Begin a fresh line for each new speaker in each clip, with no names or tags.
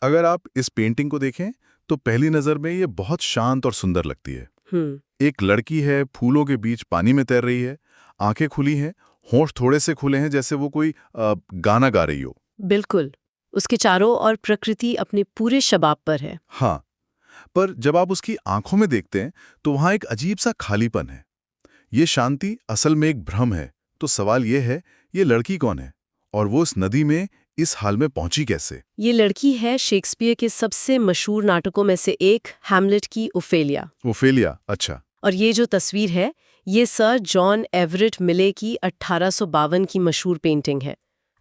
अगर आप इस पेंटिंग को देखें तो पहली नजर में ये बहुत शांत और सुंदर लगती है। एक लड़की है, फूलों के बीच पानी में तैर रही है, आंखें खुली हैं, होंठ थोड़े से खुले हैं, जैसे वो कोई गाना गा रही हो।
बिल्कुल। उसके चारों ओर प्रकृति अपने पूरे शबाब पर है।
हाँ, पर जब आप उसकी आंखों में देखते हैं तो वहां एक अजीब सा खालीपन है। ये शांति असल में एक भ्रम है। तो सवाल ये है, ये लड़की कौन है और वो इस नदी में इस हाल में पहुंची कैसे?
ये लड़की है शेक्सपियर के सबसे मशहूर नाटकों में से एक हैमलेट की ओफेलिया।
ओफेलिया, अच्छा।
और ये जो तस्वीर है, ये सर जॉन एवरेट मिले की 1852 की मशहूर पेंटिंग है।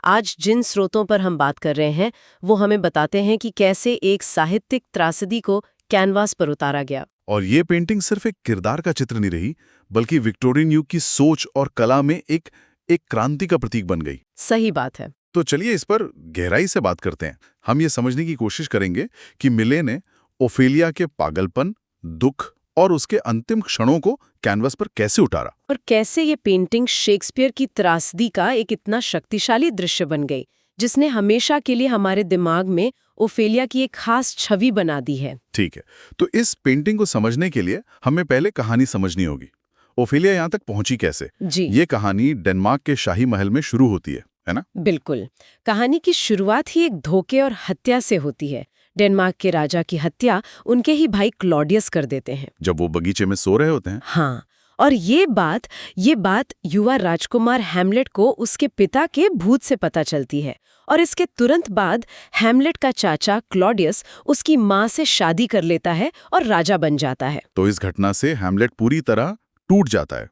आज जिन स्रोतों पर हम बात कर रहे हैं वो हमें बताते हैं कि कैसे एक साहित्यिक त्रासदी को कैनवास पर उतारा गया।
और ये पेंटिंग सिर्फ एक किरदार का चित्र नहीं रही, बल्कि विक्टोरियन युग की सोच और कला में एक एक क्रांति का प्रतीक बन गई।
सही बात है।
तो चलिए इस पर गहराई से बात करते हैं। हम ये समझने की कोशिश करेंगे कि मिले ने ओफेलिया के पागलपन, दुख और उसके अंतिम क्षणों को कैनवस पर कैसे उतारा,
और कैसे ये पेंटिंग शेक्सपियर की त्रासदी का एक इतना शक्तिशाली दृश्य बन गई, जिसने हमेशा के लिए हमारे दिमाग में ओफेलिया की एक खास छवि बना दी है।
ठीक है, तो इस पेंटिंग को समझने के लिए हमें पहले कहानी समझनी होगी। ओफेलिया यहाँ तक पहुंची कैसे?
जी,
ये कहानी डेनमार्क के शाही महल में शुरू होती है ना?
बिल्कुल। कहानी की शुरुआत ही एक धोखे और हत्या से होती है। डेनमार्क के राजा की हत्या उनके ही भाई क्लॉडियस कर देते हैं।
जब वो बगीचे में सो रहे होते हैं।
हाँ, और ये बात युवा राजकुमार हैमलेट को उसके पिता के भूत से पता चलती है। और इसके तुरंत बाद हैमलेट का चाचा क्लॉडियस उसकी माँ से शादी कर लेता है और राजा बन जाता है।
तो इस घटना से हैमलेट पूरी तरह टूट जाता है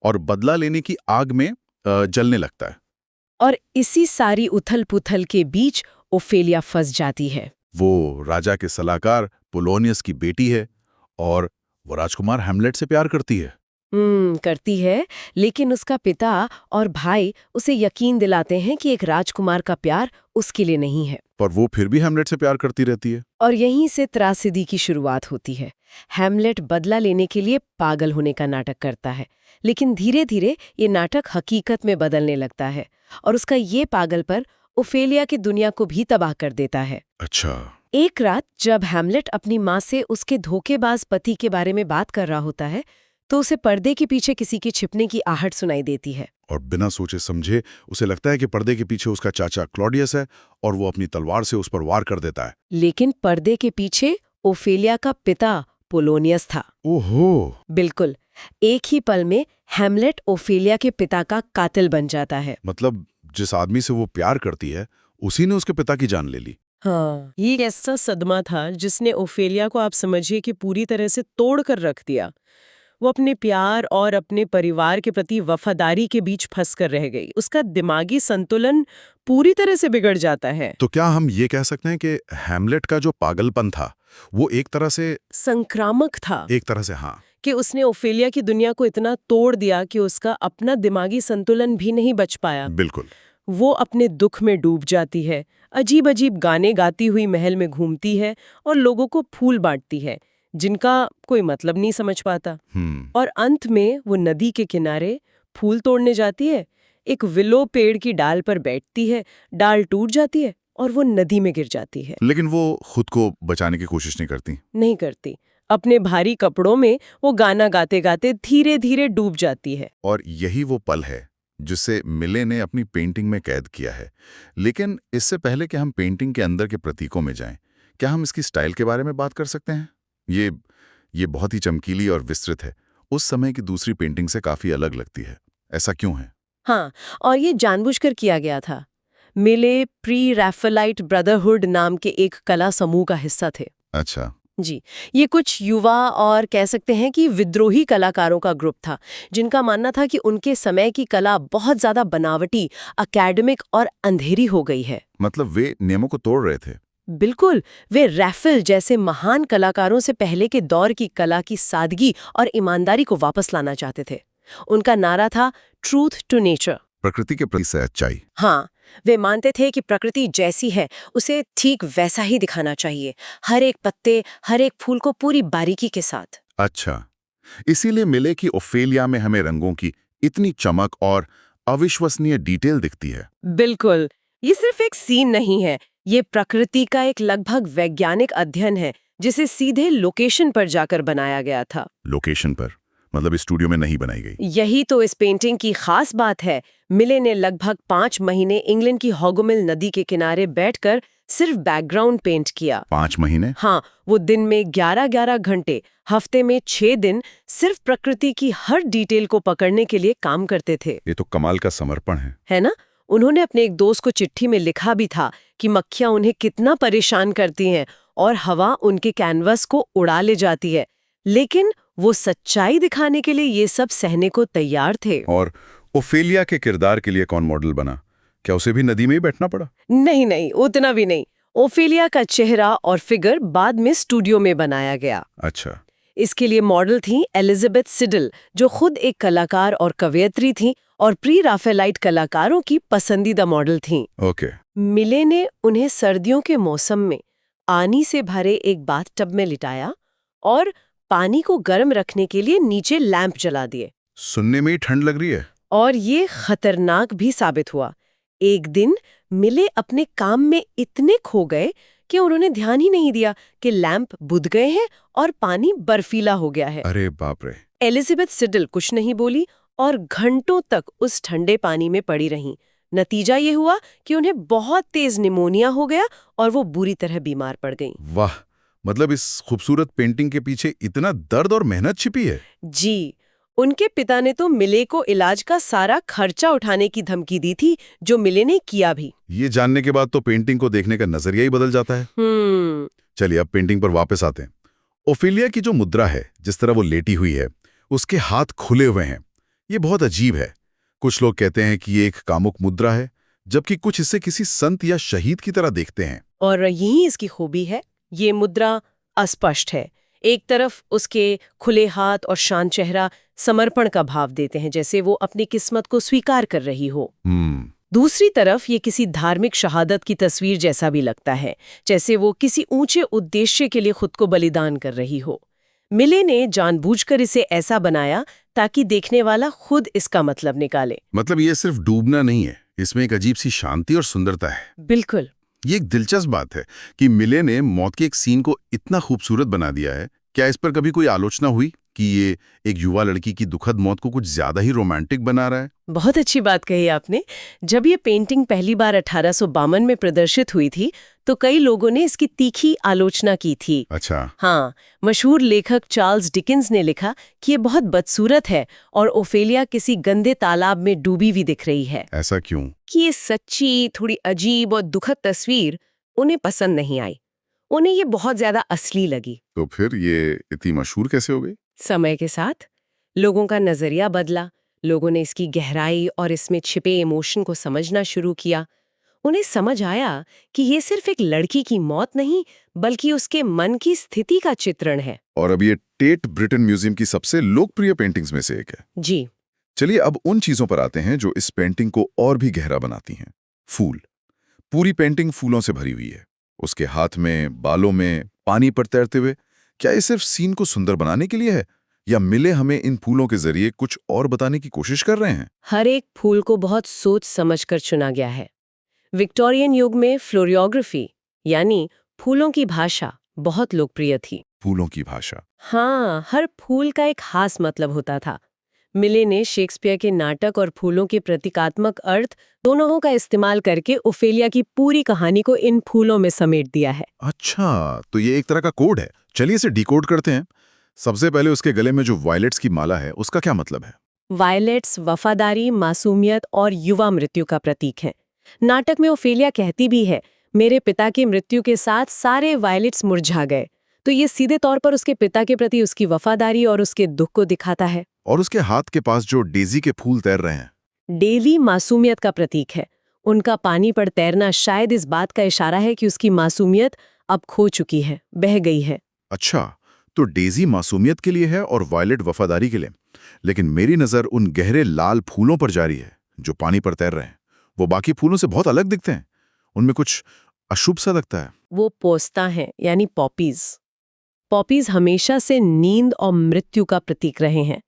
और बदला लेने की आग में जलने लगता है।
और इसी सारी उथल-पुथल के बीच ओफेलिया फंस जाती है।
वो राजा के सलाहकार पोलोनियस की बेटी है और वो राजकुमार हैमलेट से प्यार करती है।
करती है, लेकिन उसका पिता और भाई उसे यकीन दिलाते हैं कि एक राजकुमार का प्यार उसके लिए नहीं है।
पर वो फिर भी हैमलेट से प्यार करती रहती है।
और यहीं से त्रासदी की शुरुआत होती है। हैमलेट बदला लेने के लिए पागल होने का नाटक करता है, लेकिन धीरे धीरे ये नाटक हकीकत में बदलने लगता है और उसका ये पागलपन ओफेलिया की दुनिया को भी तबाह कर देता है।
अच्छा।
एक रात जब हैमलेट अपनी माँ से उसके धोखेबाज पति के बारे में बात कर रहा होता है, तो उसे पर्दे के पीछे किसी के छिपने की आहट सुनाई देती है।
और बिना सोचे समझे उसे लगता है कि पर्दे के पीछे उसका चाचा क्लॉडियस है और वो अपनी तलवार से उस पर वार कर देता है।
लेकिन पर्दे के पीछे ओफेलिया का पिता पोलोनियस था।
ओहो।
बिल्कुल। एक ही पल में हैमलेट ओफेलिया के पिता का कातिल बन जाता है।
मतलब जिस आदमी से वो प्यार करती है उसी ने उसके पिता की जान ले ली।
हाँ, ये एक ऐसा सदमा था जिसने ओफेलिया को आप समझिए कि पूरी तरह से तोड़ कर रख दिया। वो अपने प्यार और अपने परिवार के प्रति वफादारी के बीच फंस कर रह गई। उसका दिमागी संतुलन पूरी तरह से बिगड़ जाता है।
तो क्या हम ये कह सकते हैं कि हैमलेट का जो पागलपन था वो एक तरह से
संक्रामक था।
एक तरह से हाँ,
कि उसने ओफेलिया की दुनिया को इतना तोड़ दिया कि उसका अपना दिमागी संतुलन भी नहीं बच पाया।
बिल्कुल।
वो अपने दुख में डूब जाती है, अजीब अजीब गाने गाती हुई महल में घूमती है और लोगों को फूल बांटती है जिनका कोई मतलब नहीं समझ पाता। और अंत में वो नदी के किनारे फूल तोड़ने जाती है, एक विलो पेड़ की डाल पर बैठती है, डाल टूट जाती है और वो नदी में गिर जाती है।
लेकिन वो खुद को बचाने की कोशिश
नहीं करती। अपने भारी कपड़ों में वो गाना गाते गाते धीरे धीरे डूब जाती है।
और यही वो पल है जिसे मिले ने अपनी पेंटिंग में कैद किया है। लेकिन इससे पहले कि हम पेंटिंग के अंदर के प्रतीकों में जाएं, क्या हम इसकी स्टाइल के बारे में बात कर सकते हैं? ये बहुत ही चमकीली और विस्तृत है। उस समय की दूसरी पेंटिंग से काफी अलग लगती है। ऐसा क्यों है?
हाँ, और ये जानबूझकर किया गया था। मिले प्री रैफेलाइट ब्रदरहुड नाम के एक कला समूह का हिस्सा थे।
अच्छा।
जी, ये कुछ युवा और कह सकते हैं कि विद्रोही कलाकारों का ग्रुप था, जिनका मानना था कि उनके समय की कला बहुत ज्यादा बनावटी, एकेडमिक और अंधेरी हो गई है।
मतलब वे नियमों को तोड़ रहे थे।
बिल्कुल। वे रैफेल जैसे महान कलाकारों से पहले के दौर की कला की सादगी और ईमानदारी को वापस लाना चाहते थे। उनका नारा था ट्रूथ टू नेचर,
प्रकृति के प्रति सच्चाई।
हाँ, वे मानते थे कि प्रकृति जैसी है उसे ठीक वैसा ही दिखाना चाहिए, हर एक पत्ते, हर एक फूल को पूरी बारीकी के साथ।
अच्छा, इसीलिए मिले कि ओफेलिया में हमें रंगों की इतनी चमक और अविश्वसनीय डिटेल दिखती है।
बिल्कुल। ये सिर्फ एक सीन नहीं है, ये प्रकृति का एक लगभग वैज्ञानिक अध्ययन है जिसे सीधे लोकेशन पर जाकर बनाया गया था।
लोकेशन पर मतलब स्टूडियो में नहीं बनाई गई।
यही तो इस पेंटिंग की खास बात है। मिले ने लगभग 5 महीने इंग्लैंड की हॉगोमिल नदी के किनारे बैठकर सिर्फ बैकग्राउंड पेंट किया।
5 महीने?
हाँ, वो दिन में 11-11 घंटे, हफ्ते में 6 दिन सिर्फ प्रकृति की हर डिटेल को पकड़ने के लिए काम करते थे।
ये तो कमाल का समर्पण है
ना? उन्होंने अपने एक दोस्त को चिट्ठी में लिखा भी था कि मक्खियां उन्हें कितना परेशान करती हैं और हवा उनके कैनवस को उड़ा ले जाती है, लेकिन वो सच्चाई दिखाने के लिए ये सब सहने को तैयार थे।
और ओफेलिया के किरदार के लिए कौन मॉडल बना? क्या उसे भी नदी में ही बैठना पड़ा?
नहीं, उतना भी नहीं। ओफेलिया का चेहरा और फिगर बाद में स्टूडियो में बनाया गया।
अच्छा।
इसके लिए मॉडल थी एलिजाबेथ सिडल, जो खुद एक कलाकार और कवयित्री थी और प्री राफेलाइट कलाकारों की पसंदीदा मॉडल थीं।
ओके।
मिले ने उन्हें सर्दियों के मौसम में पानी से भरे एक बाथटब में लिटाया और पानी को गर्म रखने के लिए नीचे लैंप जला दिए।
सुनने में ही ठंड लग रही है।
और ये खतरनाक भी साबित हुआ। एक दिन मिले अपने काम में इतने खो गए कि उन्होंने ध्यान ही नहीं दिया कि लैंप बुझ गए हैं और पानी बर्फीला हो गया है।
अरे बाप रे।
एलिजाबेथ सिडल कुछ नहीं बोली और घंटों तक उस ठंडे पानी में पड़ी रहीं। नतीजा ये हुआ कि उन्हें बहुत तेज निमोनिया हो गया और वो बुरी तरह बीमार पड़ गईं।
वाह, मतलब इस खूबसूरत पेंटिंग के पीछे इतना दर्द और मेहनत छिपी है।
जी, उनके पिता ने तो मिले को इलाज का सारा खर्चा उठाने की धमकी दी थी, जो मिले ने किया भी।
ये जानने के बाद तो पेंटिंग को देखने का नजरिया ही बदल जाता है। चलिए अब पेंटिंग पर वापस आते हैं। ओफेलिया की जो मुद्रा है, जिस तरह वो लेटी हुई है, उसके हाथ खुले हुए हैं, ये बहुत अजीब है। कुछ लोग कहते हैं कि ये एक कामुक मुद्रा है, जबकि कुछ इसे किसी संत या शहीद की तरह देखते हैं।
और यही इसकी खूबी है, ये मुद्रा अस्पष्ट है। एक तरफ उसके खुले हाथ और शांत चेहरा समर्पण का भाव देते हैं, जैसे वो अपनी किस्मत को स्वीकार कर रही हो। दूसरी तरफ ये किसी धार्मिक शहादत की तस्वीर जैसा भी लगता है, जैसे वो किसी ऊंचे उद्देश्य के लिए खुद को बलिदान कर रही हो। मिले ने जानबूझकर इसे ऐसा बनाया ताकि देखने वाला खुद इसका मतलब निकाले।
मतलब ये सिर्फ डूबना नहीं है, इसमें एक अजीब सी शांति और सुंदरता है।
बिल्कुल।
ये एक दिलचस्प बात है कि मिले ने मौत के एक सीन को इतना खूबसूरत बना दिया है। क्या इस पर कभी कोई आलोचना हुई कि ये एक युवा लड़की की दुखद मौत को कुछ ज्यादा ही रोमांटिक बना रहा है?
बहुत अच्छी बात कही आपने। जब ये पेंटिंग पहली बार 1852 में प्रदर्शित हुई थी, तो कई लोगों ने इसकी तीखी आलोचना की थी।
अच्छा।
हाँ, मशहूर लेखक चार्ल्स डिकिंस ने लिखा कि ये बहुत बदसूरत है और ओफेलिया किसी गंदे तालाब में डूबी हुई दिख रही है।
ऐसा क्यों?
कि ये सच्ची, थोड़ी अजीब और दुखद तस्वीर उन्हें पसंद नहीं आई। उन्हें ये बहुत ज्यादा असली लगी।
तो फिर ये इतनी मशहूर कैसे हो गई?
समय के साथ लोगों का नजरिया बदला। लोगों ने इसकी गहराई और इसमें छिपे इमोशन को समझना शुरू किया। उन्हें समझ आया कि ये सिर्फ एक लड़की की मौत नहीं, बल्कि उसके मन की स्थिति का चित्रण है।
और अब ये टेट ब्रिटेन म्यूजियम की सबसे लोकप्रिय पेंटिंग्स में से एक है।
जी।
चलिए अब उन चीजों पर आते हैं जो इस पेंटिंग को और भी गहरा बनाती हैं। फूल। पूरी पेंटिंग फूलों से भरी हुई है। उसके हाथ में, बालों में, पानी पर तैरते हुए। क्या ये सिर्फ सीन को सुंदर बनाने के लिए है, या मिले हमें इन फूलों के जरिए कुछ और बताने की कोशिश कर रहे हैं?
हर एक फूल को बहुत सोच समझकर चुना गया है। विक्टोरियन युग में फ्लोरियोग्राफी यानी फूलों की भाषा बहुत लोकप्रिय थी।
फूलों की भाषा?
हाँ, हर फूल का एक खास मतलब होता था। मिले ने शेक्सपियर के नाटक और फूलों के प्रतीकात्मक अर्थ दोनों का इस्तेमाल करके ओफेलिया की पूरी कहानी को इन फूलों में समेट दिया है।
अच्छा, तो ये एक तरह का कोड है। चलिए इसे डिकोड करते हैं। सबसे पहले उसके गले में जो वायलेट्स की माला है, उसका क्या मतलब है?
वायलेट्स वफादारी, मासूमियत और युवा मृत्यु का प्रतीक है। नाटक में ओफेलिया कहती भी है, मेरे पिता की मृत्यु के साथ सारे वायलेट्स मुरझा गए। तो ये सीधे तौर पर उसके पिता के प्रति उसकी वफादारी और उसके दुख को दिखाता है।
और उसके हाथ के पास जो डेजी के फूल तैर रहे हैं,
डेजी मासूमियत का प्रतीक है। उनका पानी पर तैरना शायद इस बात का इशारा है कि उसकी मासूमियत अब खो चुकी है, बह गई है।
अच्छा, तो डेजी मासूमियत के लिए है और वायलेट वफादारी के लिए। लेकिन मेरी नजर उन गहरे लाल फूलों पर जारी है जो पानी पर तैर रहे हैं। वो बाकी फूलों से बहुत अलग दिखते हैं। उनमें कुछ अशुभ सा लगता है।
वो पोस्ता हैं, यानी पॉपीज। पॉपीज हमेशा से नींद और मृत्यु का प्रतीक रहे हैं।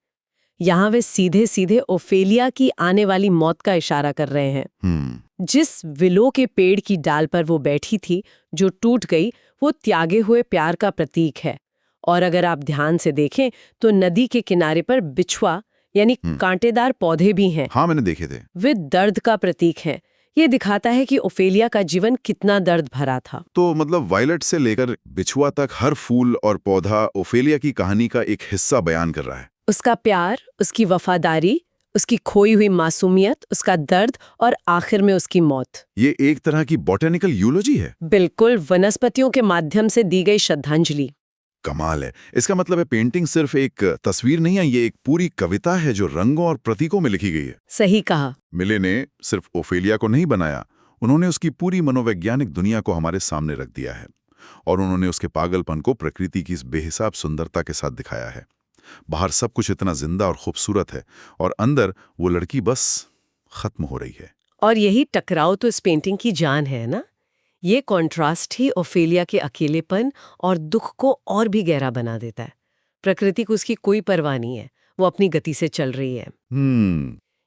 यहाँ वे सीधे सीधे ओफेलिया की आने वाली मौत का इशारा कर रहे हैं। जिस विलो के पेड़ की डाल पर वो बैठी थी, जो टूट गई, वो त्यागे हुए प्यार का प्रतीक है। और अगर आप ध्यान से देखें तो नदी के किनारे पर बिछुआ यानी कांटेदार पौधे भी हैं।
हाँ, मैंने देखे थे।
वे दर्द का प्रतीक हैं। ये दिखाता है कि ओफेलिया का जीवन कितना दर्द भरा था।
तो मतलब वायलट से लेकर बिछुआ तक हर फूल और पौधा ओफेलिया की कहानी का एक हिस्सा बयान कर रहा है।
उसका प्यार, उसकी वफादारी, उसकी खोई हुई मासूमियत, उसका दर्द और आखिर में उसकी मौत।
ये एक तरह की बॉटेनिकल यूलॉजी है।
बिल्कुल, वनस्पतियों के माध्यम से दी गई श्रद्धांजलि।
कमाल है। इसका मतलब है पेंटिंग सिर्फ एक तस्वीर नहीं है, ये एक पूरी कविता है जो रंगों और प्रतीकों में लिखी गई है।
सही कहा।
मिले ने सिर्फ ओफेलिया को नहीं बनाया, उन्होंने उसकी पूरी मनोवैज्ञानिक दुनिया को हमारे सामने रख दिया है और उन्होंने उसके पागलपन को प्रकृति की इस बेहिसाब सुंदरता के साथ दिखाया है। बाहर सब कुछ इतना जिंदा और खूबसूरत है और अंदर वो लड़की बस खत्म हो रही है।
और यही टकराव तो इस पेंटिंग की जान है ना। ये कॉन्ट्रास्ट ही ओफेलिया के अकेलेपन और दुख को और भी गहरा बना देता है। प्रकृति को उसकी कोई परवाह नहीं है, वो अपनी गति से चल रही है।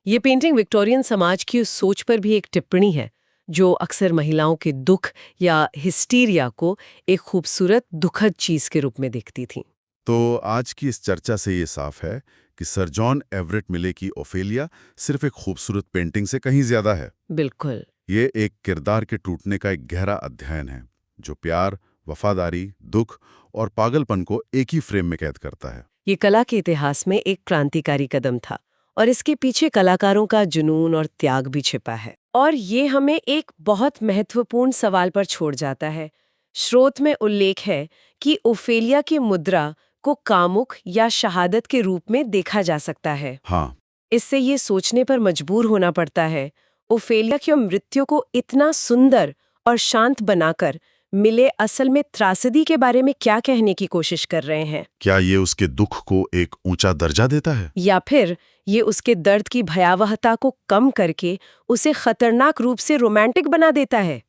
ये पेंटिंग विक्टोरियन समाज की उस सोच पर भी एक टिप्पणी है जो अक्सर महिलाओं के दुख या हिस्टीरिया को एक खूबसूरत दुखद चीज के रूप में देखती थी।
तो आज की इस चर्चा से ये साफ है कि सर जॉन एवरेट मिले की ओफेलिया सिर्फ एक खूबसूरत पेंटिंग से कहीं ज्यादा है।
बिल्कुल।
ये एक किरदार के टूटने का एक गहरा अध्ययन है जो प्यार, वफादारी, दुख और पागलपन को एक ही फ्रेम में कैद करता है।
ये कला के इतिहास में एक क्रांतिकारी कदम था और इसके पीछे कलाकारों का जुनून और त्याग भी छिपा है। और ये हमें एक बहुत महत्वपूर्ण सवाल पर छोड़ जाता है। स्रोत में उल्लेख है कि ओफेलिया की मुद्रा को कामुक या शहादत के रूप में देखा जा सकता है।
हाँ,
इससे ये सोचने पर मजबूर होना पड़ता है, ओफेलिया की मृत्यु को इतना सुंदर और शांत बनाकर मिले असल में त्रासदी के बारे में क्या कहने की कोशिश कर रहे हैं?
क्या ये उसके दुख को एक ऊंचा दर्जा देता है
या फिर ये उसके दर्द की भयावहता को कम करके उसे खतरनाक रूप से रोमांटिक बना देता है?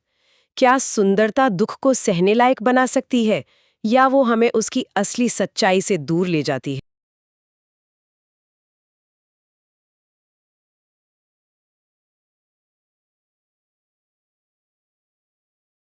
क्या सुंदरता दुख को सहने लायक बना सकती है या वो हमें उसकी असली सच्चाई से दूर ले जाती है?